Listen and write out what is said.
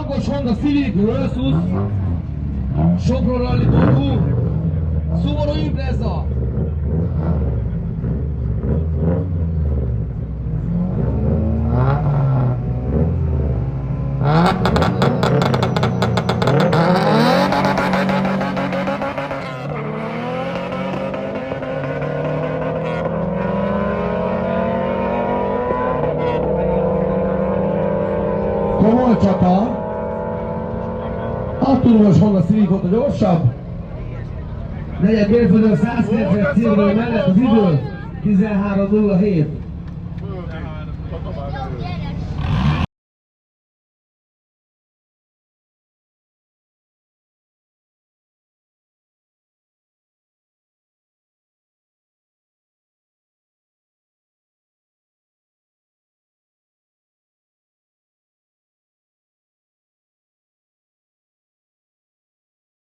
Okos Honda Civic versus Sopron Rally.hu Subaru Impreza. Komoly csata. A turmos Honda Civic volt a gyorsabb. Negyed mérföldön 190 címről mellett az idő 13.07.